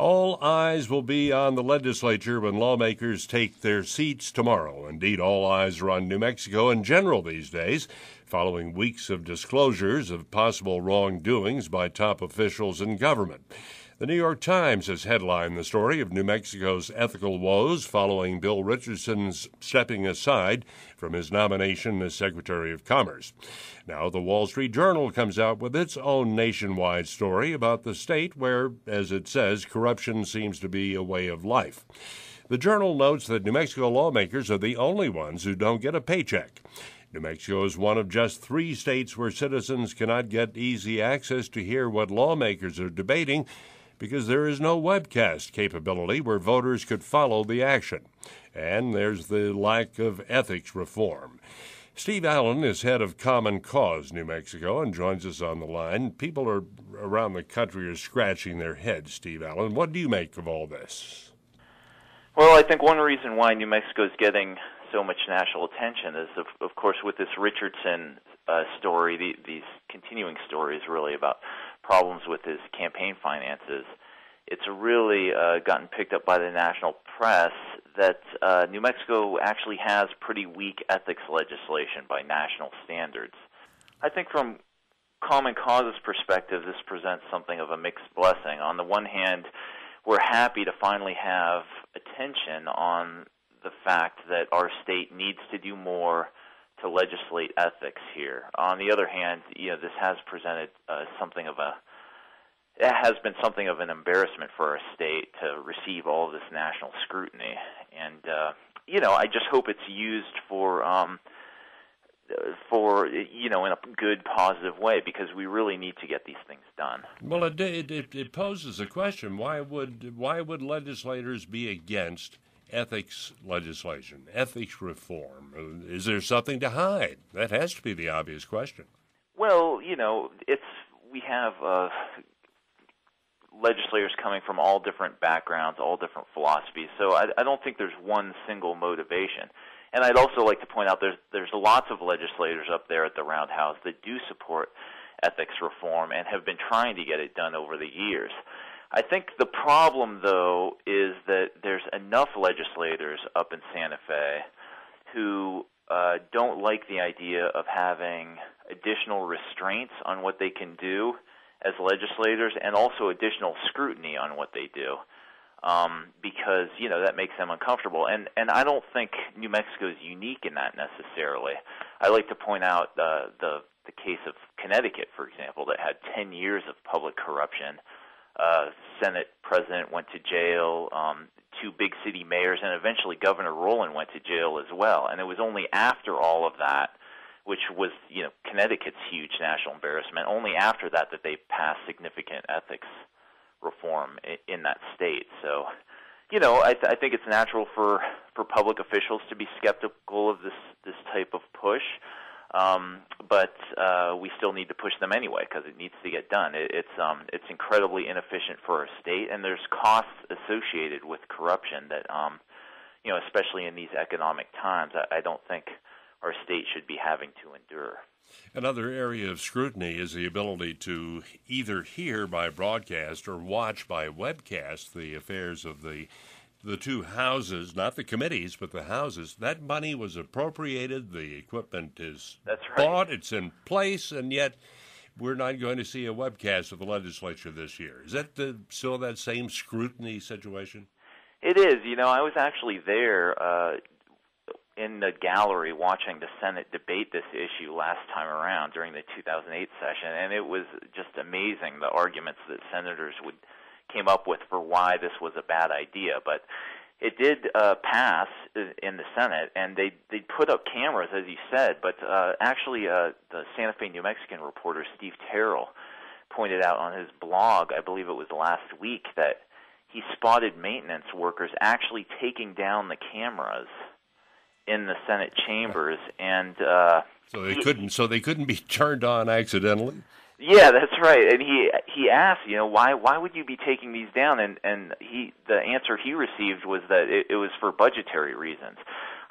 All eyes will be on the legislature when lawmakers take their seats tomorrow. Indeed, all eyes are on New Mexico in general these days, following weeks of disclosures of possible wrongdoings by top officials in government. The New York Times has headlined the story of New Mexico's ethical woes following Bill Richardson's stepping aside from his nomination as Secretary of Commerce. Now, the Wall Street Journal comes out with its own nationwide story about the state where, as it says, corruption seems to be a way of life. The Journal notes that New Mexico lawmakers are the only ones who don't get a paycheck. New Mexico is one of just 3 states where citizens cannot get easy access to hear what lawmakers are debating, because there is no webcast capability where voters could follow the action. And there's the lack of ethics reform. Steve Allen is head of Common Cause New Mexico and joins us on the line. People around the country are scratching their heads, Steve Allen. What do you make of all this? Well, I think one reason why New Mexico is getting so much national attention is, of course, with this Richardson story, these continuing stories really about problems with his campaign finances. It's really gotten picked up by the national press that New Mexico actually has pretty weak ethics legislation by national standards. I think from Common Cause's perspective, this presents something of a mixed blessing. On the one hand, we're happy to finally have attention on the fact that our state needs to do more to legislate ethics here. On the other hand, this has presented it has been something of an embarrassment for our state to receive all of this national scrutiny. And I just hope it's used for in a good, positive way, because we really need to get these things done. Well, it poses a question: why would legislators be against ethics legislation, ethics reform? Is there something to hide? That has to be the obvious question. Well, we have legislators coming from all different backgrounds, all different philosophies, so I don't think there's one single motivation. And I'd also like to point out there's lots of legislators up there at the Roundhouse that do support ethics reform and have been trying to get it done over the years. I think the problem, though, is that there's enough legislators up in Santa Fe who don't like the idea of having additional restraints on what they can do as legislators, and also additional scrutiny on what they do, because that makes them uncomfortable. And I don't think New Mexico is unique in that necessarily. I like to point out the case of Connecticut, for example, that had 10 years of public corruption. Senate president went to jail, 2 big city mayors, and eventually Governor Rowland went to jail as well. And it was only after all of that, which was, Connecticut's huge national embarrassment, only after that they passed significant ethics reform in that state. So, I think it's natural for public officials to be skeptical of this type of push, but we still need to push them anyway because it needs to get done. It's incredibly inefficient for our state, and there's costs associated with corruption that, especially in these economic times, I don't think our state should be having to endure. Another area of scrutiny is the ability to either hear by broadcast or watch by webcast the affairs of the 2 houses, not the committees, but the houses. That money was appropriated, the equipment is bought, it's in place, and yet we're not going to see a webcast of the legislature this year. Is that still that same scrutiny situation? It is. I was actually there in the gallery watching the Senate debate this issue last time around during the 2008 session, and it was just amazing, the arguments that senators came up with for why this was a bad idea. But it did pass in the Senate, and they put up cameras, as you said, but actually the Santa Fe New Mexican reporter Steve Terrell pointed out on his blog, I believe it was last week, that he spotted maintenance workers actually taking down the cameras in the Senate chambers, and so they couldn't be turned on accidentally. Yeah, that's right. And he asked, why would you be taking these down? And the answer he received was that it was for budgetary reasons.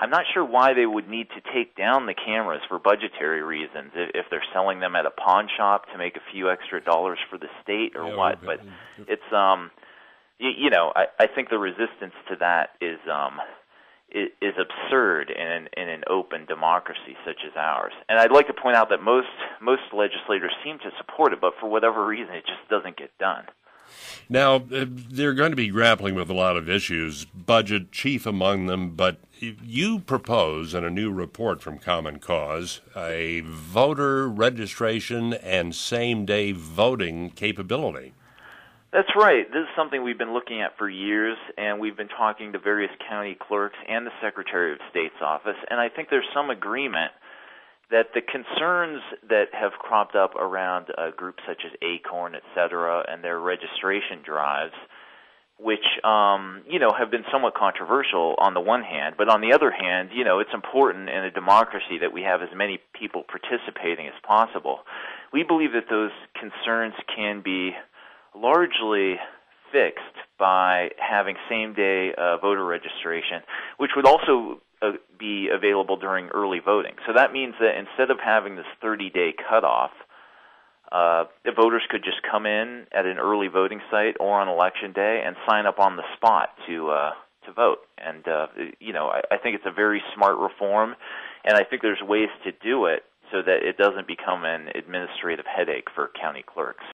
I'm not sure why they would need to take down the cameras for budgetary reasons, if they're selling them at a pawn shop to make a few extra dollars for the state or what. But it's I think the resistance to that is absurd in an open democracy such as ours. And I'd like to point out that most legislators seem to support it, but for whatever reason, it just doesn't get done. Now, they're going to be grappling with a lot of issues, budget chief among them, but you propose in a new report from Common Cause a voter registration and same-day voting capability. That's right. This is something we've been looking at for years, and we've been talking to various county clerks and the Secretary of State's office, and I think there's some agreement that the concerns that have cropped up around groups such as ACORN, et cetera, and their registration drives, which, have been somewhat controversial on the one hand, but on the other hand, it's important in a democracy that we have as many people participating as possible. We believe that those concerns can be largely fixed by having same-day voter registration, which would also be available during early voting. So that means that instead of having this 30-day cutoff, the voters could just come in at an early voting site or on Election Day and sign up on the spot to vote. And I think it's a very smart reform, and I think there's ways to do it so that it doesn't become an administrative headache for county clerks.